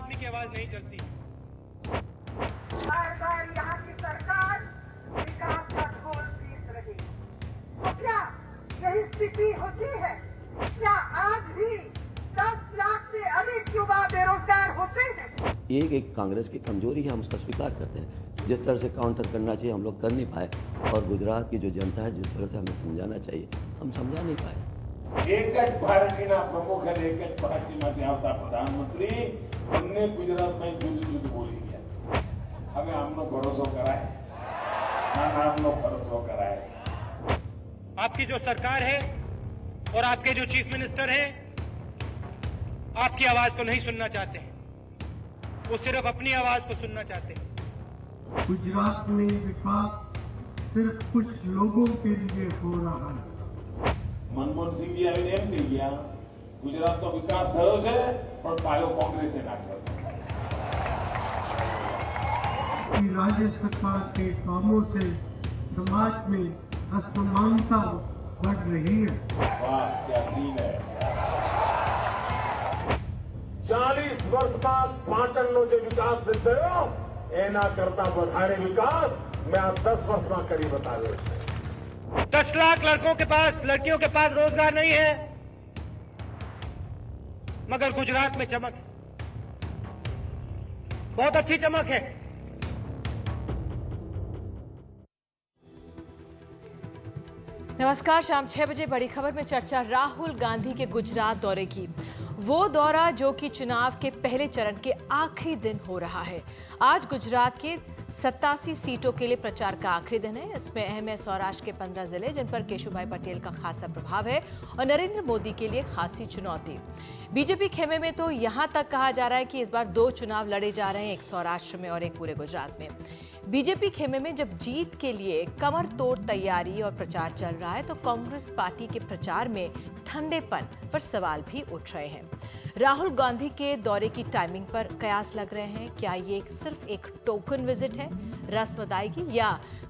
आदमी की आवाज नहीं चलती। बार बार यहाँ की सरकार विकास का ढोल पीट रही है। तो क्या यही स्थिति होती है? क्या आज भी 10 लाख से अधिक युवा बेरोजगार होते हैं? ये एक कांग्रेस की कमजोरी है, हम उसका स्वीकार करते हैं। जिस तरह से काउंटर करना चाहिए हम लोग कर नहीं पाए, और गुजरात की जो जनता है जिस तरह से हमें समझाना चाहिए हम समझा नहीं पाए। एक જ પાર્ટીના પ્રમુખ અને એક જ પાર્ટીમાંથી આવતા પ્રધાનમંત્રી બંને ગુજરાતમાં જુદું જુદું બોલી ગયા. હવે આમનો ભરોસો કરાય? ના આમનો ભરોસો કરાય? आपकी जो सरकार है और आपके जो चीफ मिनिस्टर हैं आपकी आवाज को नहीं सुनना चाहते हैं, वो सिर्फ अपनी आवाज को सुनना चाहते हैं। गुजरात में विकास सिर्फ कुछ लोगों के लिए हो रहा है। મનમોહન સિંહજી આવીને એમ કહી ગયા ગુજરાતનો વિકાસ થયો છે પણ પાયો કોંગ્રેસે નાખ્યો છે. राज्य सरकार के कामों से समाज में असमानता बढ़ रही है। વાહ क्या सीन है. 40 વર્ષ બાદ પાટણનો જે વિકાસ થયો એના કરતા વધારે વિકાસ મેં આ 10 વર્ષમાં કરી બતાવ્યો છે. 10 लाख लड़कियों के पास रोजगार नहीं है, मगर गुजरात में चमक है, बहुत अच्छी चमक है। नमस्कार, शाम 6 बजे बड़ी खबर में चर्चा राहुल गांधी के गुजरात दौरे की। वो दौरा जो कि चुनाव के पहले चरण के आखिरी दिन हो रहा है। आज गुजरात के 87 सीटों के लिए प्रचार का आखिरी दिन है। इसमें अहम है सौराष्ट्र के 15 जिले जिन पर केशुभाई पटेल का खासा प्रभाव है और नरेंद्र मोदी के लिए खासी चुनौती। बीजेपी खेमे में तो यहां तक कहा जा रहा है कि इस बार 2 चुनाव लड़े जा रहे हैं, एक सौराष्ट्र में और एक पूरे गुजरात में। बीजेपी खेमे में जब जीत के लिए कमर तोड़ तैयारी और प्रचार चल रहा है तो कांग्रेस पार्टी के प्रचार में ठंडेपन पर सवाल भी उठ रहे हैं। राहुल गांधी के दौरे की टाइमिंग पर कयास लग रहे हैं। क्या ये सिर्फ एक टोकन विजिट है, रस्म अदायगी, या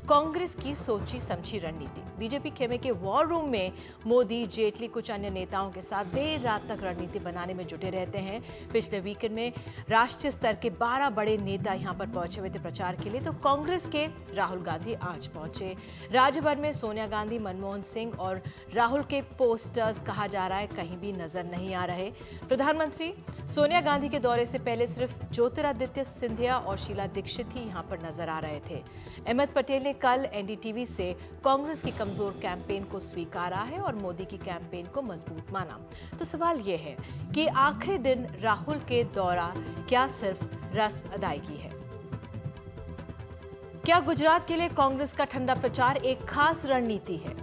कांग्रेस की सोची समझी रणनीति? बीजेपी खेमे के वॉर रूम में मोदी, जेटली, कुछ अन्य नेताओं के साथ देर रात तक रणनीति बनाने में जुटे रहते हैं। पिछले वीकेंड में राष्ट्रीय स्तर के 12 बड़े नेता यहां पर पहुंचे हुए थे प्रचार के लिए, तो कांग्रेस के राहुल गांधी आज पहुंचे। राज्य भर में सोनिया गांधी, मनमोहन सिंह और राहुल के पोस्टर्स कहा जा रहा है कहीं भी नजर नहीं आ रहे। प्रधानमंत्री सोनिया गांधी के दौरे से पहले सिर्फ ज्योतिरादित्य सिंधिया और शीला दीक्षित ही यहां पर नजर आ रहे थे। अहमद पटेल ने कल एनडीटीवी से कांग्रेस की कमजोर कैंपेन को स्वीकारा है और मोदी की कैंपेन को मजबूत माना। तो सवाल यह है कि आखिरी दिन राहुल के दौरा क्या सिर्फ रस्म अदायगी है? क्या गुजरात के लिए कांग्रेस का ठंडा प्रचार एक खास रणनीति है?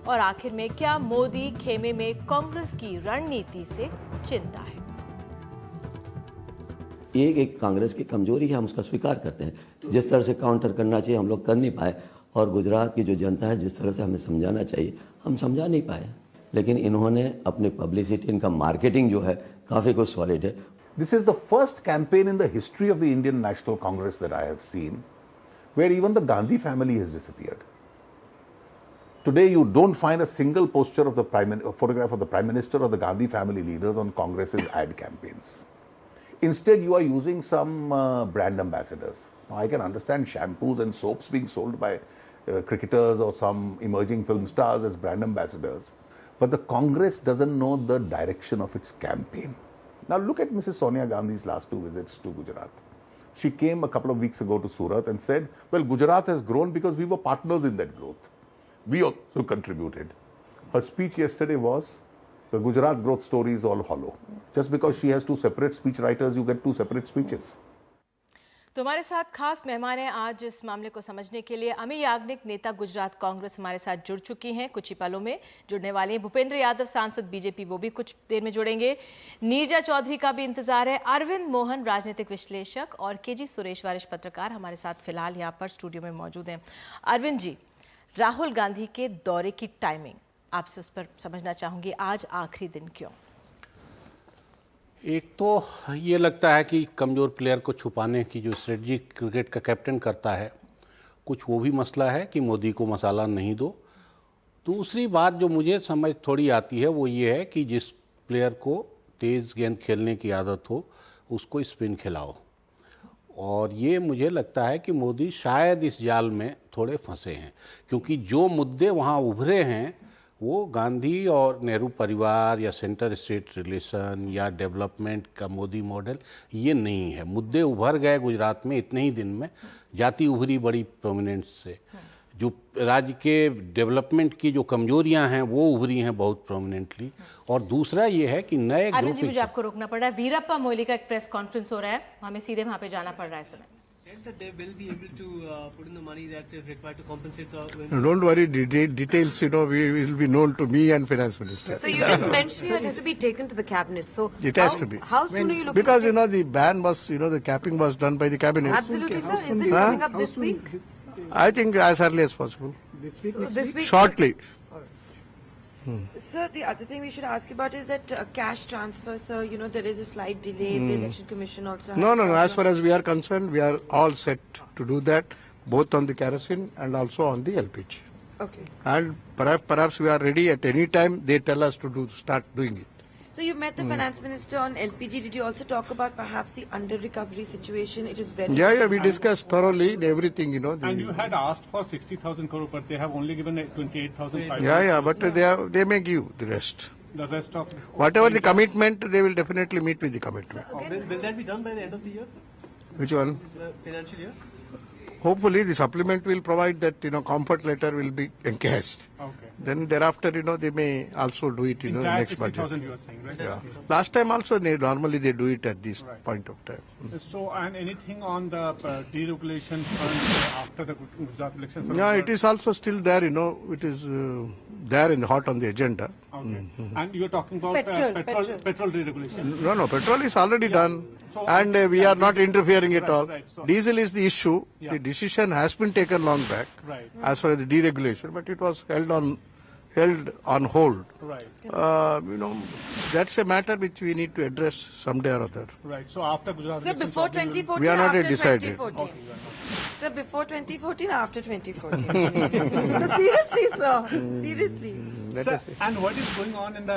और आखिर में क्या मोदी खेमे में कांग्रेस की रणनीति से चिंता है? ये एक कांग्रेस की कमजोरी है, हम उसका स्वीकार करते हैं। जिस तरह से काउंटर करना चाहिए हम लोग कर नहीं पाए, और गुजरात की जो जनता है जिस तरह से हमें समझाना चाहिए हम समझा नहीं पाए। लेकिन इन्होंने अपनी पब्लिसिटी, इनका मार्केटिंग जो है काफी कुछ सॉलिड है। This is the first campaign in the history of the Indian National Congress that I have seen where even the Gandhi family has disappeared. Today you don't find a single poster of the photograph of the Prime Minister or the Gandhi family leaders on Congress's ad campaigns. Instead, you are using some brand ambassadors. Now, I can understand shampoos and soaps being sold by cricketers or some emerging film stars as brand ambassadors, but the Congress doesn't know the direction of its campaign. Now, look at Mrs. Sonia Gandhi's last 2 visits to Gujarat. She came a couple of weeks ago to Surat and said, well, Gujarat has grown because we were partners in that growth. We also contributed. Her speech yesterday was, the Gujarat growth story is all hollow. Just because she has 2 separate speech writers, you get 2 separate speeches. तो हमारे साथ खास मेहमान हैं आज इस मामले को समझने के लिए। अमी याग्निक, नेता गुजरात कांग्रेस, हमारे साथ जुड़ चुकी हैं, कुछ ही पलों में जुड़ने वाली हैं। भूपेंद्र यादव, सांसद बीजेपी, वो भी कुछ देर में जुड़ेंगे। नीरजा चौधरी का भी इंतजार है। अरविंद मोहन, राजनीतिक विश्लेषक, और केजी सुरेश, वरिष्ठ पत्रकार, हमारे साथ फिलहाल यहाँ पर स्टूडियो में मौजूद हैं। अरविंद जी, राहुल गांधी के दौरे की टाइमिंग आपसे उस पर समझना चाहूंगी, आज आखिरी दिन क्यों? एक तो ये लगता है कि कमज़ोर प्लेयर को छुपाने की जो स्ट्रेटजी क्रिकेट का कैप्टन करता है, कुछ वो भी मसला है कि मोदी को मसाला नहीं दो। दूसरी बात जो मुझे समझ थोड़ी आती है वो ये है कि जिस प्लेयर को तेज़ गेंद खेलने की आदत हो उसको स्पिन खिलाओ। और ये मुझे लगता है कि मोदी शायद इस जाल में थोड़े फंसे हैं, क्योंकि जो मुद्दे वहाँ उभरे हैं वो गांधी और नेहरू परिवार या सेंटर स्टेट रिलेशन या डेवलपमेंट का मोदी मॉडल ये नहीं है। मुद्दे उभर गए गुजरात में इतने ही दिन में, जाति उभरी बड़ी प्रोमिनेंस से, जो राज्य के डेवलपमेंट की जो कमजोरियां हैं वो उभरी हैं बहुत प्रोमिनेंटली। और दूसरा ये है कि नए अरुण जी, मुझे आपको रोकना पड़ रहा है, वीरप्पा मोइली का एक प्रेस कॉन्फ्रेंस हो रहा है, हमें सीधे वहां पे जाना पड़ रहा है इस समय। That they will be able to put in the money that is required to compensate the. No, don't worry, details, will be known to me and finance minister. So you did mention that it has to be taken to the cabinet. So It has to be. How soon are you looking? Because, the ban was, the capping was done by the cabinet. Absolutely, sir. Is it coming up this week? I think as early as possible. So this week? Shortly. Sir, the other thing we should ask about is that cash transfer, sir, there is a slight delay. The Election Commission also has No. As far as we are concerned, we are all set to do that, both on the kerosene and also on the LPG. Okay. And perhaps we are ready at any time they tell us to start doing it. So you met the finance minister on LPG. Did you also talk about perhaps the under-recovery situation? It is very... Yeah, we discussed thoroughly everything, And you had asked for 60,000 crore, but they have only given 28,500. Yeah, but they may give the rest. The rest of... Whatever the commitment, they will definitely meet with the commitment. Will that be done by the end of the year? Which one? The financial year? Hopefully the supplement will provide that, comfort letter will be encashed. Okay. Then thereafter, they may also do it, Entire next 60,000 budget. you are saying, right? Yeah. Last time also, normally they do it at this point of time. So, and anything on the deregulation front after the Gujarat elections? Yeah, it is also still there, it is there in hot on the agenda. Okay. And you are talking about petrol deregulation? No, petrol is already done. So, And we are not interfering at all. right. So- Diesel is the issue. Yeah. The decision has been taken long back Right. as far as the deregulation, but it was held on hold. Right. That's a matter which we need to address someday or other. Right. So after Gujarat Sir, elections, before probably you will- 2014, We are not after yet decided. 2014. Okay, you are not. Sir, before 2014, after 2014. No, seriously, sir. Seriously. Let Sir, us see. and what is going on in the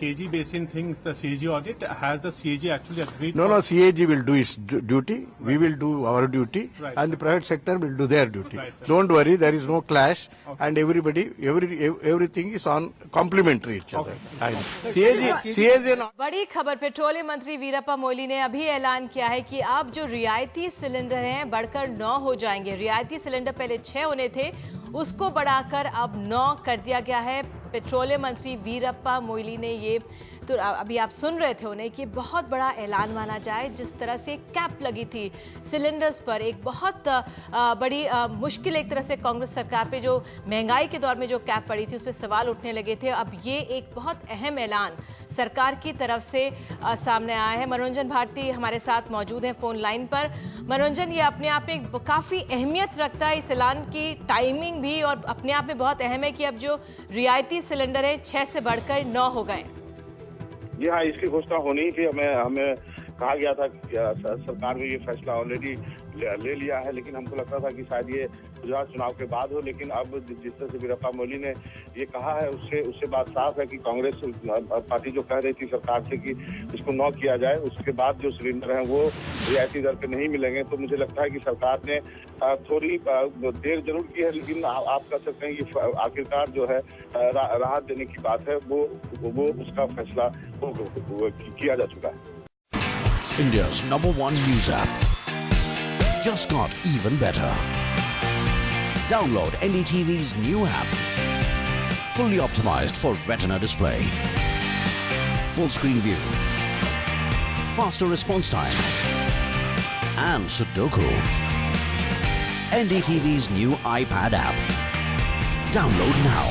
KG Basin thing, the CAG audit? Has the CAG actually agreed? No, CAG will do its duty. We will do our duty, Right. and the private sector will do their duty. Right, sir. Don't worry, there is no clash, and everything is on complementary each other. And CAG. बड़ी खबर, petroleum मंत्री वीरप्पा मोइली ने अभी ऐलान किया है कि अब जो रियायती सिलेंडर हैं बढ़कर 9 हो जाएंगे। रियायती सिलेंडर पहले 6 होने थे, उसको बढ़ाकर अब 9 कर दिया गया है। पेट्रोलियम मंत्री वीरप्पा मोइली ने ये, तो अभी आप सुन रहे थे उन्हें, कि बहुत बड़ा ऐलान माना जाए। जिस तरह से कैप लगी थी सिलेंडर्स पर, एक बहुत बड़ी मुश्किल एक तरह से कांग्रेस सरकार पे, जो महंगाई के दौर में जो कैप पड़ी थी उस पर सवाल उठने लगे थे। अब ये एक बहुत अहम ऐलान सरकार की तरफ से सामने आया है। मनोरंजन भारती हमारे साथ मौजूद हैं फोन लाइन पर। मनोरंजन, ये अपने आप में काफ़ी अहमियत रखता है, इस ऐलान की टाइमिंग भी और अपने आप में बहुत अहम है कि अब जो रियायती सिलेंडर है 6 से बढ़कर 9 हो गए। जी हाँ, इसकी घोषणा होनी ही थी। हमें कहा गया था कि सरकार ने ये फैसला ऑलरेडी ले लिया है, लेकिन हमको लगता था कि शायद ये गुजरात चुनाव के बाद हो। लेकिन अब जिस तरह से वीरप्पा मोइली ने ये कहा है, उससे बात साफ है कि कांग्रेस पार्टी जो कह रही थी सरकार से कि इसको 9 किया जाए, उसके बाद जो सिलेंडर हैं वो रियायती दर पे नहीं मिलेंगे। तो मुझे लगता है कि सरकार ने थोड़ी देर जरूर की है, लेकिन आप कह सकते हैं कि आखिरकार जो है राहत देने की बात है, वो उसका फैसला किया जा चुका है। India's #1 news app just got even better. Download NDTV's new app. Fully optimized for retina display. Full screen view. Faster response time. And Sudoku. NDTV's new iPad app. Download now.